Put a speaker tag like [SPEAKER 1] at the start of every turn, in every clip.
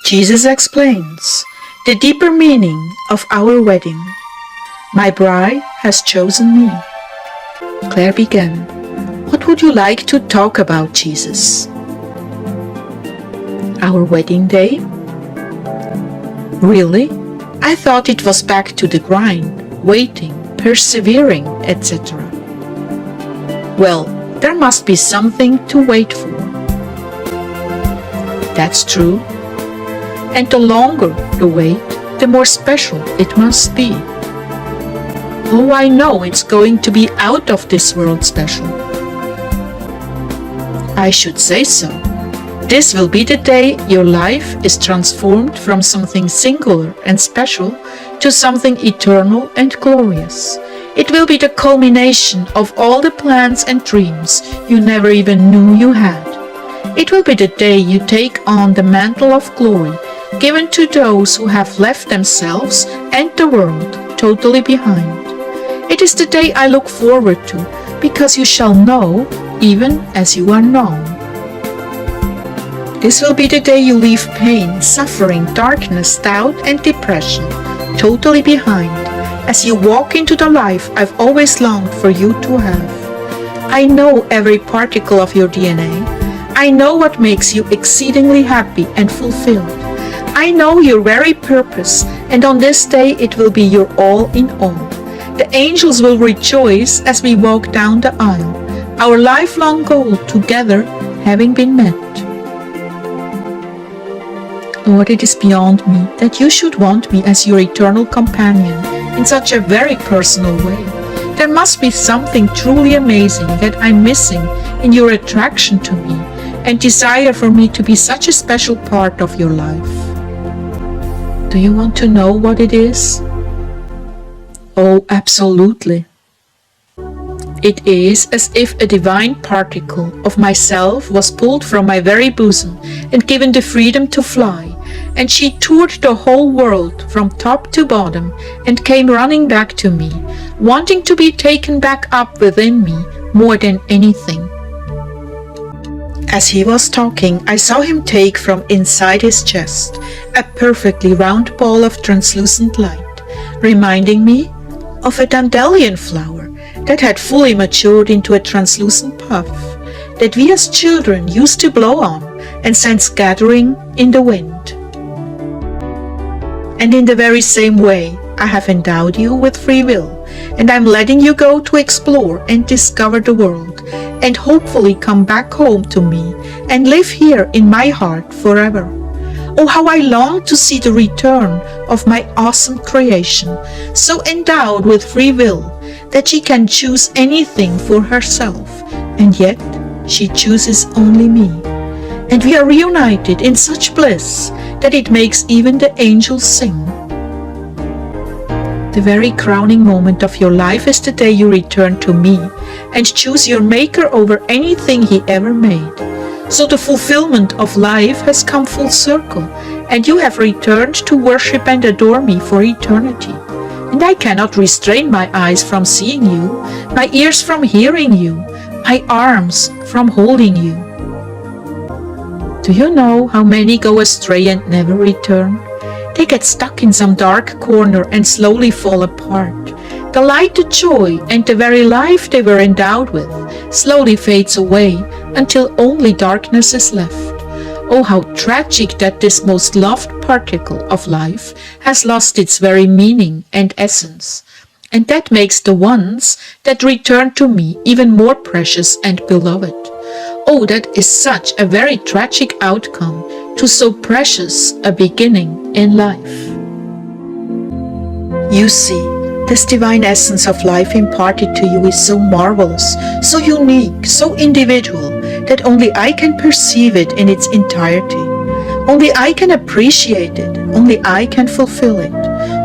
[SPEAKER 1] Jesus explains the deeper meaning of our wedding. My bride has chosen me. Claire began, "What would you like to talk about, Jesus?" "Our wedding day?" "Really? I thought it was back to the grind, waiting, persevering, etc." "Well, there must be something to wait for." "That's true. And the longer the wait, the more special it must be." "Oh, I know it's going to be out of this world special." "I should say so. This will be the day your life is transformed from something singular and special to something eternal and glorious. It will be the culmination of all the plans and dreams you never even knew you had. It will be the day you take on the mantle of glory given to those who have left themselves and the world totally behind. It is the day I look forward to, because you shall know even as you are known. This will be the day you leave pain, suffering, darkness, doubt, and depression totally behind, as you walk into the life I've always longed for you to have. I know every particle of your DNA. I know what makes you exceedingly happy and fulfilled. I know your very purpose, and on this day it will be your all in all. The angels will rejoice as we walk down the aisle, our lifelong goal together having been met. Lord, it is beyond me that you should want me as your eternal companion in such a very personal way. There must be something truly amazing that I'm missing in your attraction to me and desire for me to be such a special part of your life. Do you want to know what it is? Oh, absolutely. It is as if a divine particle of myself was pulled from my very bosom and given the freedom to fly, and she toured the whole world from top to bottom and came running back to me, wanting to be taken back up within me more than anything. As he was talking, I saw him take from inside his chest a perfectly round ball of translucent light, reminding me of a dandelion flower that had fully matured into a translucent puff that we as children used to blow on and send scattering in the wind. And in the very same way, I have endowed you with free will, and I'm letting you go to explore and discover the world, and hopefully come back home to me and live here in my heart forever. Oh, how I long to see the return of my awesome creation, so endowed with free will that she can choose anything for herself, and yet she chooses only me. And we are reunited in such bliss that it makes even the angels sing. The very crowning moment of your life is the day you return to me and choose your maker over anything he ever made. So the fulfillment of life has come full circle, and you have returned to worship and adore me for eternity. And I cannot restrain my eyes from seeing you, my ears from hearing you, my arms from holding you. Do you know how many go astray and never return? They get stuck in some dark corner and slowly fall apart. The light, the joy, and the very life they were endowed with slowly fades away until only darkness is left. Oh, how tragic that this most loved particle of life has lost its very meaning and essence. And that makes the ones that return to me even more precious and beloved. Oh, that is such a very tragic outcome to so precious a beginning in life. You see, this divine essence of life imparted to you is so marvelous, so unique, so individual, that only I can perceive it in its entirety. Only I can appreciate it, only I can fulfill it.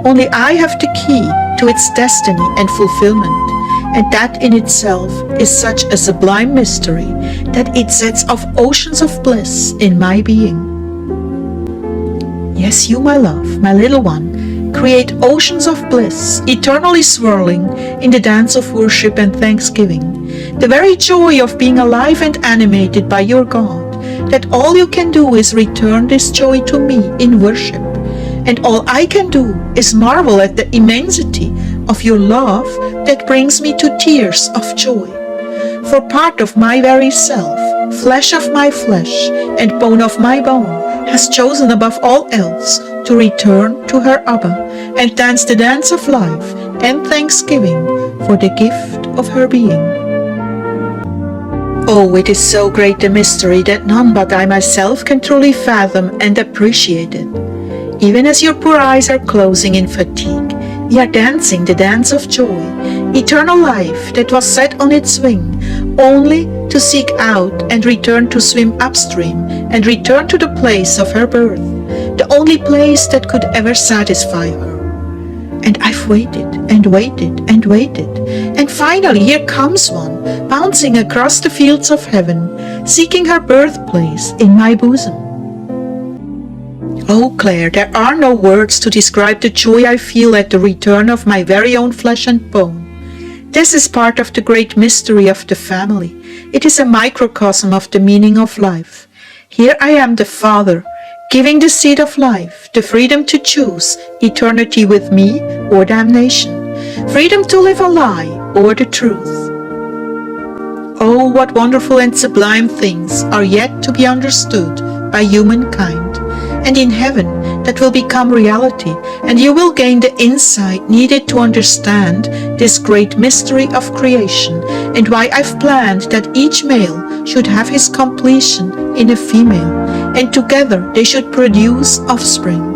[SPEAKER 1] Only I have the key to its destiny and fulfillment. And that in itself is such a sublime mystery that it sets off oceans of bliss in my being. Yes, you, my love, my little one, create oceans of bliss, eternally swirling in the dance of worship and thanksgiving. The very joy of being alive and animated by your God, that all you can do is return this joy to me in worship, and all I can do is marvel at the immensity of your love that brings me to tears of joy. For part of my very self, flesh of my flesh, and bone of my bone, has chosen above all else to return to her Abba and dance the dance of life and thanksgiving for the gift of her being. Oh, it is so great a mystery that none but I myself can truly fathom and appreciate it. Even as your poor eyes are closing in fatigue, we are dancing the dance of joy, eternal life that was set on its wing, only to seek out and return to swim upstream and return to the place of her birth, the only place that could ever satisfy her. And I've waited and waited and waited, and finally here comes one, bouncing across the fields of heaven, seeking her birthplace in my bosom. Oh, Clare, there are no words to describe the joy I feel at the return of my very own flesh and bone. This is part of the great mystery of the family. It is a microcosm of the meaning of life. Here I am, the Father, giving the seed of life, the freedom to choose eternity with me or damnation, freedom to live a lie or the truth. Oh, what wonderful and sublime things are yet to be understood by humankind, and in heaven that will become reality, and you will gain the insight needed to understand this great mystery of creation, and why I've planned that each male should have his completion in a female, and together they should produce offspring.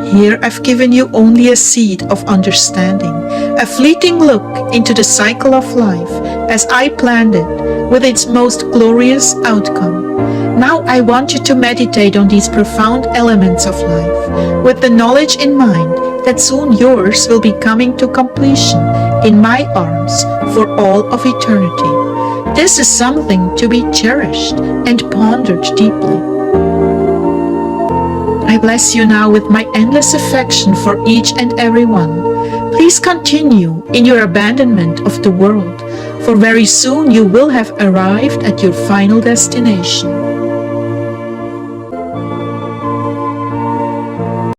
[SPEAKER 1] Here I've given you only a seed of understanding, a fleeting look into the cycle of life as I planned it, with its most glorious outcome. Now I want you to meditate on these profound elements of life, with the knowledge in mind that soon yours will be coming to completion in my arms for all of eternity. This is something to be cherished and pondered deeply. I bless you now with my endless affection for each and every one. Please continue in your abandonment of the world, for very soon you will have arrived at your final destination.